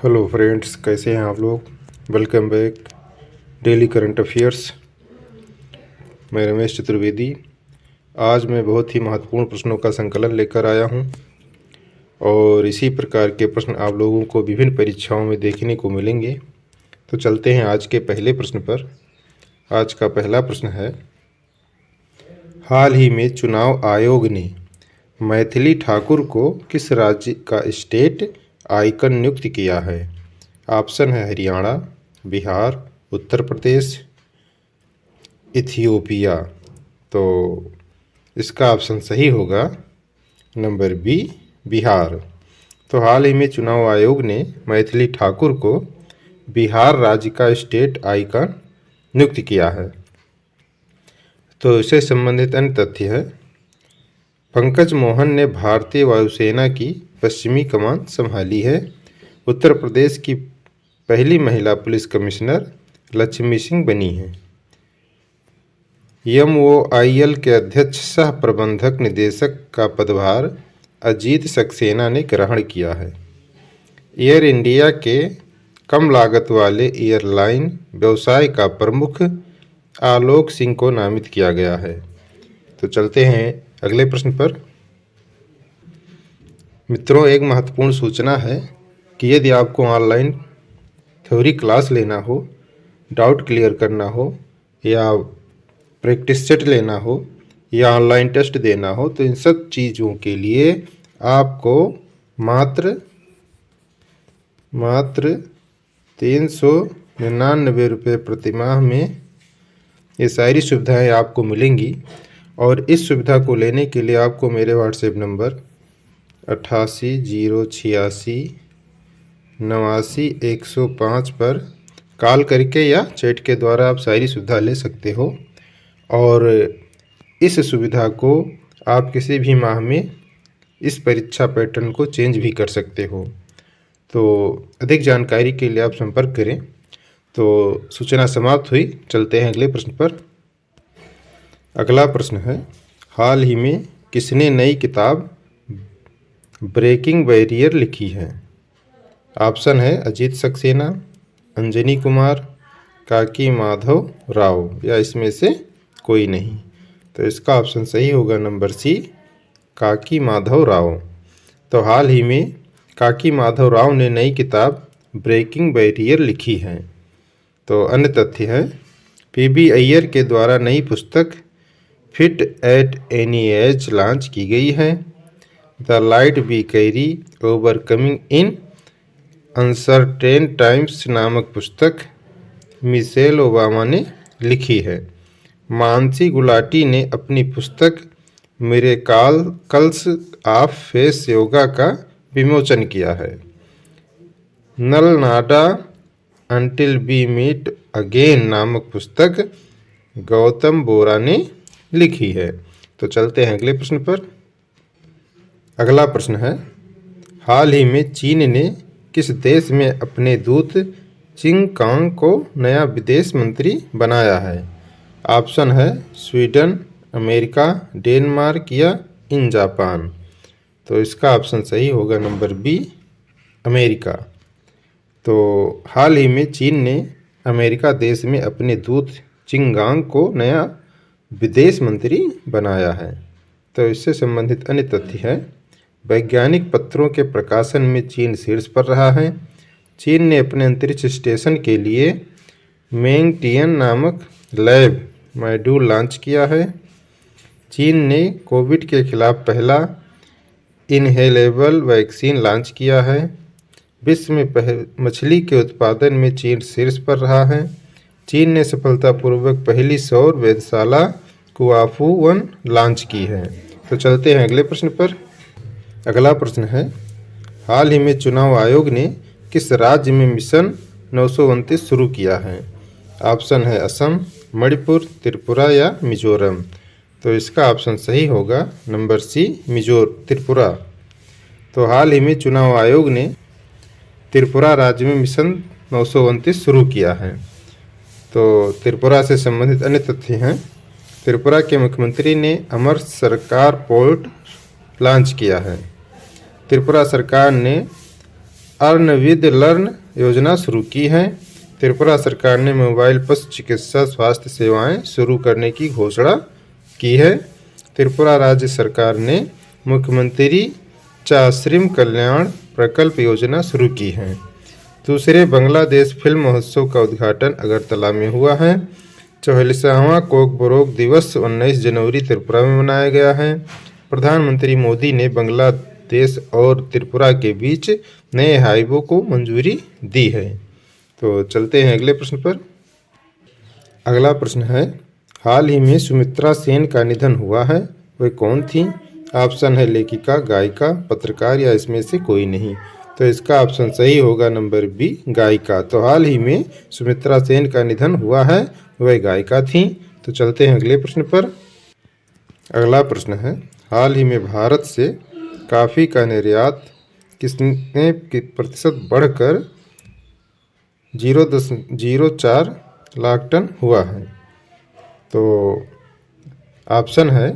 Hello friends, कैसे हैं आप लोग। Welcome back daily current affairs. मैं रमेश चतुर्वेदी। आज मैं बहुत ही महत्वपूर्ण प्रश्नों का संकलन लेकर आया हूं और इसी प्रकार के प्रश्न आप लोगों को विभिन्न परीक्षाओं में देखने को मिलेंगे। तो चलते हैं आज के पहले प्रश्न पर। आज का पहला प्रश्न है, हाल ही में चुनाव आयोग ने मैथिली ठाकुर को किस राज्य का स्टेट आइकन नियुक्त किया है। ऑप्शन है हरियाणा, बिहार, उत्तर प्रदेश, इथियोपिया। तो इसका ऑप्शन सही होगा नंबर बी, बिहार। तो हाल ही में चुनाव आयोग ने मैथिली ठाकुर को बिहार राज्य का स्टेट आइकन नियुक्त किया है। तो इससे संबंधित अन्य तथ्य है, पंकज मोहन ने भारतीय वायुसेना की पश्चिमी कमान संभाली है। उत्तर प्रदेश की पहली महिला पुलिस कमिश्नर लक्ष्मी सिंह बनी हैं। MOIL के अध्यक्ष सह प्रबंधक निदेशक का पदभार अजीत सक्सेना ने ग्रहण किया है। एयर इंडिया के कम लागत वाले एयरलाइन व्यवसाय का प्रमुख आलोक सिंह को नामित किया गया है। तो चलते हैं अगले प्रश्न पर। मित्रों, एक महत्वपूर्ण सूचना है कि यदि आपको ऑनलाइन थ्योरी क्लास लेना हो, डाउट क्लियर करना हो या प्रैक्टिस सेट लेना हो या ऑनलाइन टेस्ट देना हो, तो इन सब चीज़ों के लिए आपको मात्र 399 रुपये प्रति माह में ये सारी सुविधाएं आपको मिलेंगी। और इस सुविधा को लेने के लिए आपको मेरे व्हाट्सएप नंबर 88 086 89 105 पर कॉल करके या चैट के द्वारा आप सारी सुविधा ले सकते हो। और इस सुविधा को आप किसी भी माह में इस परीक्षा पैटर्न को चेंज भी कर सकते हो। तो अधिक जानकारी के लिए आप संपर्क करें। तो सूचना समाप्त हुई। चलते हैं अगले प्रश्न पर। अगला प्रश्न है, हाल ही में किसने नई किताब ब्रेकिंग बैरियर लिखी है। ऑप्शन है अजीत सक्सेना, अंजनी कुमार, काकी माधव राव या इसमें से कोई नहीं। तो इसका ऑप्शन सही होगा नंबर सी, काकी माधव राव। तो हाल ही में काकी माधव राव ने नई किताब ब्रेकिंग बैरियर लिखी है। तो अन्य तथ्य है, PB अय्यर के द्वारा नई पुस्तक fit at any age launch की गई है। The light we carry overcoming in uncertain times नामक पुस्तक मिशेल ओबामा ने लिखी है। मानसी गुलाटी ने अपनी पुस्तक मिरेकल्स ऑफ फेस योगा का विमोचन किया है। नलनाडा अंटिल वी मीट अगेन नामक पुस्तक गौतम बोरा ने लिखी है। तो चलते हैं अगले प्रश्न पर। अगला प्रश्न है, हाल ही में चीन ने किस देश में अपने दूत चिंग कांग को नया विदेश मंत्री बनाया है। ऑप्शन है स्वीडन, अमेरिका, डेनमार्क या इन जापान। तो इसका ऑप्शन सही होगा नंबर बी, अमेरिका। तो हाल ही में चीन ने अमेरिका देश में अपने दूत चिंगांग को नया विदेश मंत्री बनाया है। तो इससे संबंधित अन्य तथ्य है, वैज्ञानिक पत्रों के प्रकाशन में चीन शीर्ष पर रहा है। चीन ने अपने अंतरिक्ष स्टेशन के लिए मेंगटियन नामक लैब मॉड्यूल लॉन्च किया है। चीन ने कोविड के खिलाफ पहला इनहेलेबल वैक्सीन लॉन्च किया है। विश्व में मछली के उत्पादन में चीन शीर्ष पर रहा है। चीन ने सफलतापूर्वक पहली सौर वेधशाला कुआफू 1 लॉन्च की है। तो चलते हैं अगले प्रश्न पर। अगला प्रश्न है, हाल ही में चुनाव आयोग ने किस राज्य में मिशन 929 शुरू किया है। ऑप्शन है असम, मणिपुर, त्रिपुरा या मिजोरम। तो इसका ऑप्शन सही होगा नंबर सी, त्रिपुरा। तो हाल ही में चुनाव आयोग ने त्रिपुरा राज्य में मिशन 929 शुरू किया है। तो त्रिपुरा से संबंधित अन्य तथ्य हैं, त्रिपुरा के मुख्यमंत्री ने अमर सरकार पोर्ट लॉन्च किया है। त्रिपुरा सरकार ने अर्न विद लर्न योजना शुरू की है। त्रिपुरा सरकार ने मोबाइल पशु चिकित्सा स्वास्थ्य सेवाएं शुरू करने की घोषणा की है। त्रिपुरा राज्य सरकार ने मुख्यमंत्री चाश्रिम कल्याण प्रकल्प योजना शुरू की है। दूसरे बांग्लादेश फिल्म महोत्सव का उद्घाटन अगरतला में हुआ है। 44वां कोकबोरोक दिवस 19 जनवरी त्रिपुरा में मनाया गया है। प्रधानमंत्री मोदी ने बांग्लादेश और त्रिपुरा के बीच नए हाईवे को मंजूरी दी है। तो चलते हैं अगले प्रश्न पर। अगला प्रश्न है, हाल ही में सुमित्रा सेन का निधन हुआ है, वह कौन थी? ऑप्शन है लेखिका, गायिका, पत्रकार या इसमें से कोई नहीं। तो इसका ऑप्शन सही होगा नंबर बी, गायिका। तो हाल ही में सुमित्रा सेन का निधन हुआ है, वह गायिका थी। तो चलते हैं अगले प्रश्न पर। अगला प्रश्न है, हाल ही में भारत से कॉफ़ी का निर्यात कितने प्रतिशत बढ़कर 0.04 लाख टन हुआ है? तो ऑप्शन है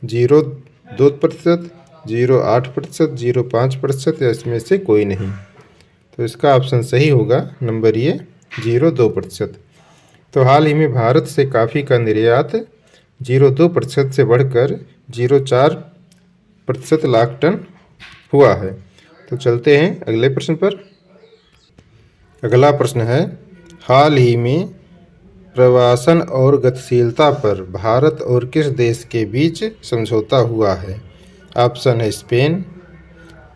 0.2%, 0.8%, 0.5% या इसमें से कोई नहीं। तो इसका ऑप्शन सही होगा नंबर ये 0.2%। तो हाल ही में भारत से कॉफ़ी का निर्यात 0.2% से बढ़कर 0.4% लाख टन हुआ है। तो चलते हैं अगले प्रश्न पर। अगला प्रश्न है, हाल ही में प्रवासन और गतिशीलता पर भारत और किस देश के बीच समझौता हुआ है? ऑप्शन है स्पेन,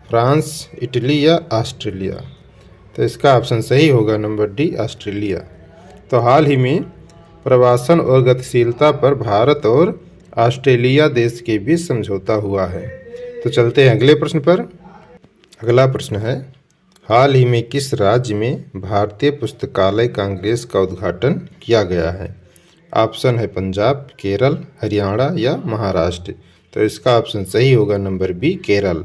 फ्रांस, इटली या ऑस्ट्रेलिया। तो इसका ऑप्शन सही होगा नंबर डी, ऑस्ट्रेलिया। तो हाल ही में प्रवासन और गतिशीलता पर भारत और ऑस्ट्रेलिया देश के बीच समझौता हुआ है। तो चलते हैं अगले प्रश्न पर। अगला प्रश्न है, हाल ही में किस राज्य में भारतीय पुस्तकालय कांग्रेस का उद्घाटन किया गया है? ऑप्शन है पंजाब, केरल, हरियाणा या महाराष्ट्र। तो इसका ऑप्शन सही होगा नंबर बी, केरल।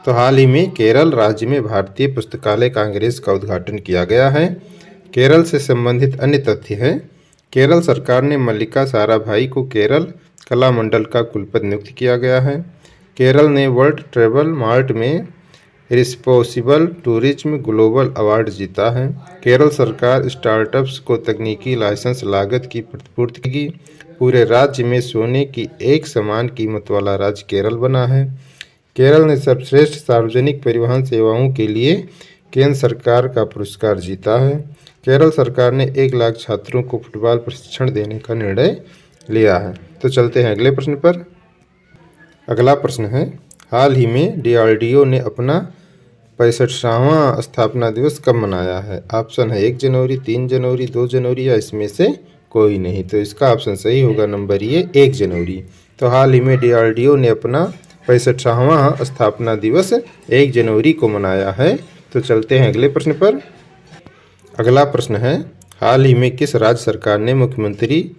तो हाल ही में केरल राज्य में भारतीय पुस्तकालय कांग्रेस का उद्घाटन किया गया है। केरल से संबंधित अन्य तथ्य है, केरल सरकार ने मल्लिका साराभाई को केरल कला मंडल का कुलपति नियुक्त किया गया है। केरल ने वर्ल्ड ट्रैवल मार्ट में रिस्पॉन्सिबल टूरिज्म ग्लोबल अवार्ड जीता है। केरल सरकार स्टार्टअप्स को तकनीकी लाइसेंस लागत की प्रतिपूर्ति की। पूरे राज्य में सोने की एक समान कीमत वाला राज्य केरल बना है। केरल ने सर्वश्रेष्ठ सार्वजनिक परिवहन सेवाओं के लिए केंद्र सरकार का पुरस्कार जीता है। केरल सरकार ने 1 लाख छात्रों को फुटबॉल प्रशिक्षण देने का निर्णय लिया है। तो चलते हैं अगले प्रश्न पर। अगला प्रश्न है, हाल ही में DRDO ने अपना 65वां स्थापना दिवस कब मनाया है? ऑप्शन है 1 जनवरी, 3 जनवरी, 2 जनवरी या इसमें से कोई नहीं। तो इसका ऑप्शन सही होगा नंबर ये 1 जनवरी। तो हाल ही में DRDO ने अपना 65वां स्थापना दिवस 1 जनवरी को मनाया है। तो चलते हैं अगले प्रश्न पर। अगला प्रश्न है, हाल ही में किस राज्य सरकार ने मुख्यमंत्री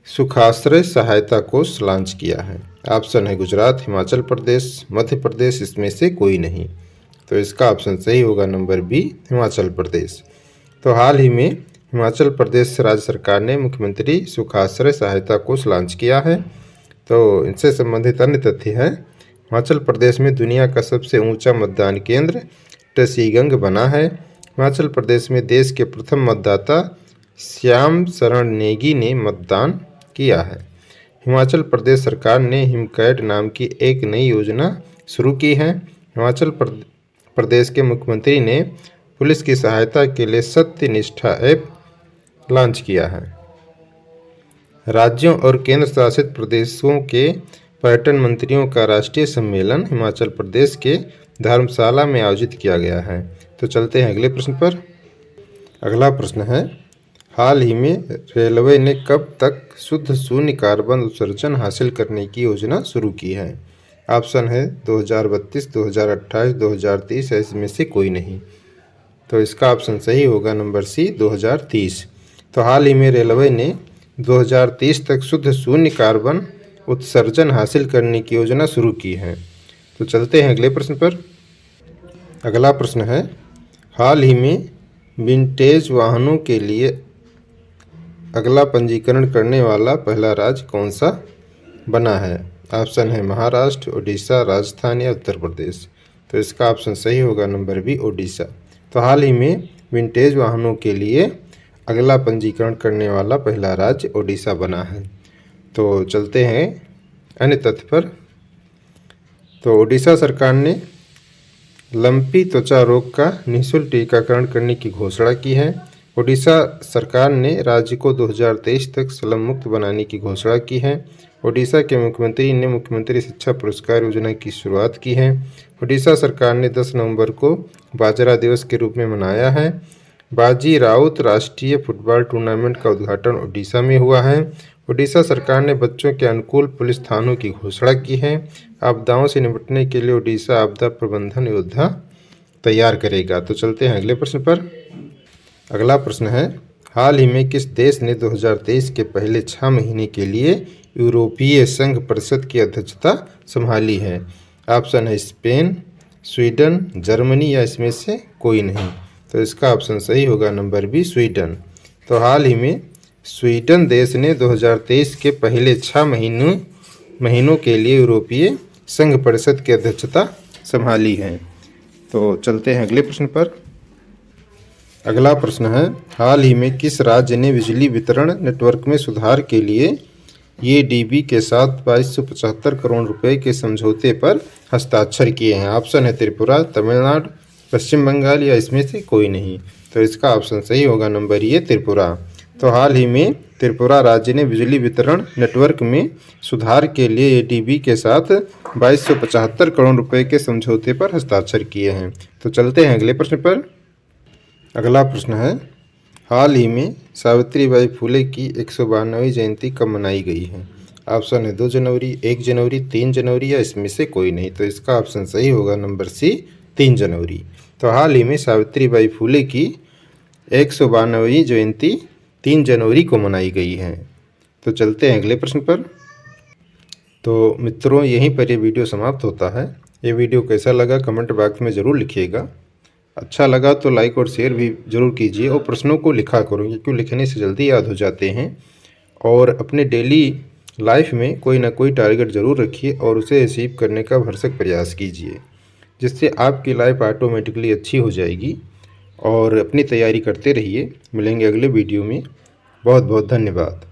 सुखाश्रय सहायता कोष लॉन्च किया है? ऑप्शन है गुजरात, हिमाचल प्रदेश, मध्य प्रदेश, इसमें से कोई नहीं। तो इसका ऑप्शन सही होगा नंबर बी, हिमाचल प्रदेश। तो हाल ही में हिमाचल प्रदेश राज्य सरकार ने मुख्यमंत्री सुखाश्रय सहायता कोष लॉन्च किया है। तो इनसे संबंधित अन्य तथ्य है, हिमाचल प्रदेश में दुनिया का सबसे ऊंचा मतदान केंद्र टसीगंग बना है। हिमाचल प्रदेश में देश के प्रथम मतदाता श्याम शरण नेगी ने मतदान किया है। हिमाचल प्रदेश सरकार ने हिमकैट नाम की एक नई योजना शुरू की है। हिमाचल प्रदेश के मुख्यमंत्री ने पुलिस की सहायता के लिए सत्यनिष्ठा ऐप लॉन्च किया है। राज्यों और केंद्र शासित प्रदेशों के पर्यटन मंत्रियों का राष्ट्रीय सम्मेलन हिमाचल प्रदेश के धर्मशाला में आयोजित किया गया है। तो चलते हैं अगले प्रश्न पर। अगला प्रश्न है, हाल ही में रेलवे ने कब तक शुद्ध शून्य कार्बन उत्सर्जन हासिल करने की योजना शुरू की है? ऑप्शन है 2032, 2028, 2030 या इसमें से कोई नहीं। तो इसका ऑप्शन सही होगा नंबर सी, 2030। तो हाल ही में रेलवे ने 2030 तक शुद्ध शून्य कार्बन उत्सर्जन हासिल करने की योजना शुरू की है। तो चलते हैं अगले प्रश्न पर। अगला प्रश्न है, हाल ही में विंटेज वाहनों के लिए अगला पंजीकरण करने वाला पहला राज्य कौन सा बना है? ऑप्शन है महाराष्ट्र, उड़ीसा, राजस्थान या उत्तर प्रदेश। तो इसका ऑप्शन सही होगा नंबर बी ओडिशा। तो हाल ही में विंटेज वाहनों के लिए अगला पंजीकरण करने वाला पहला राज्य ओडिशा बना है। तो चलते हैं अन्य तथ्य पर। तो ओडिशा सरकार ने लंपी त्वचा रोग का निःशुल्क टीकाकरण करने की घोषणा की है। ओडिशा सरकार ने राज्य को 2023 तक स्लम मुक्त बनाने की घोषणा की है। ओडिशा के मुख्यमंत्री ने मुख्यमंत्री शिक्षा पुरस्कार योजना की शुरुआत की है। ओडिशा सरकार ने 10 नवंबर को बाजरा दिवस के रूप में मनाया है। बाजी राउत राष्ट्रीय फुटबॉल टूर्नामेंट का उद्घाटन ओडिशा में हुआ है। ओडिशा सरकार ने बच्चों के अनुकूल पुलिस थानों की घोषणा की है। आपदाओं से निपटने के लिए ओडिशा आपदा प्रबंधन योद्धा तैयार करेगा। तो चलते हैं अगले प्रश्न पर। अगला प्रश्न है, हाल ही में किस देश ने 2023 के पहले 6 महीने के लिए यूरोपीय संघ परिषद की अध्यक्षता संभाली है? ऑप्शन है स्पेन, स्वीडन, जर्मनी या इसमें से कोई नहीं। तो इसका ऑप्शन सही होगा नंबर बी स्वीडन। तो हाल ही में स्वीडन देश ने 2023 के पहले 6 महीनों के लिए यूरोपीय संघ परिषद की अध्यक्षता संभाली है। तो चलते हैं अगले प्रश्न पर। अगला प्रश्न है, हाल ही में किस राज्य ने बिजली वितरण नेटवर्क में सुधार के लिए एडीबी के साथ 2275 करोड़ रुपए के समझौते पर हस्ताक्षर किए हैं? ऑप्शन है त्रिपुरा, तमिलनाडु, पश्चिम बंगाल या इसमें से कोई नहीं। तो इसका ऑप्शन सही होगा नंबर ए त्रिपुरा। तो हाल ही में त्रिपुरा राज्य ने बिजली वितरण नेटवर्क में सुधार के लिए एडीबी के साथ 2275 करोड़ रुपए के समझौते पर हस्ताक्षर किए हैं। तो चलते हैं अगले प्रश्न पर। अगला प्रश्न है, हाल ही में सावित्रीबाई फुले की 152वीं जयंती कब मनाई गई है? ऑप्शन है 2 जनवरी, 1 जनवरी, 3 जनवरी या इसमें से कोई नहीं। तो इसका ऑप्शन सही होगा नंबर सी 3 जनवरी। तो हाल ही में सावित्रीबाई फुले की 152वीं जयंती 3 जनवरी को मनाई गई है। तो चलते हैं अगले प्रश्न पर। तो मित्रों, यहीं पर ये वीडियो समाप्त होता है। ये वीडियो कैसा लगा कमेंट बॉक्स में ज़रूर लिखिएगा। अच्छा लगा तो लाइक और शेयर भी ज़रूर कीजिए और प्रश्नों को लिखा करो, क्योंकि लिखने से जल्दी याद हो जाते हैं। और अपने डेली लाइफ में कोई ना कोई टारगेट ज़रूर रखिए और उसे अचीव करने का भरसक प्रयास कीजिए, जिससे आपकी लाइफ ऑटोमेटिकली अच्छी हो जाएगी। और अपनी तैयारी करते रहिए। मिलेंगे अगले वीडियो में। बहुत बहुत धन्यवाद।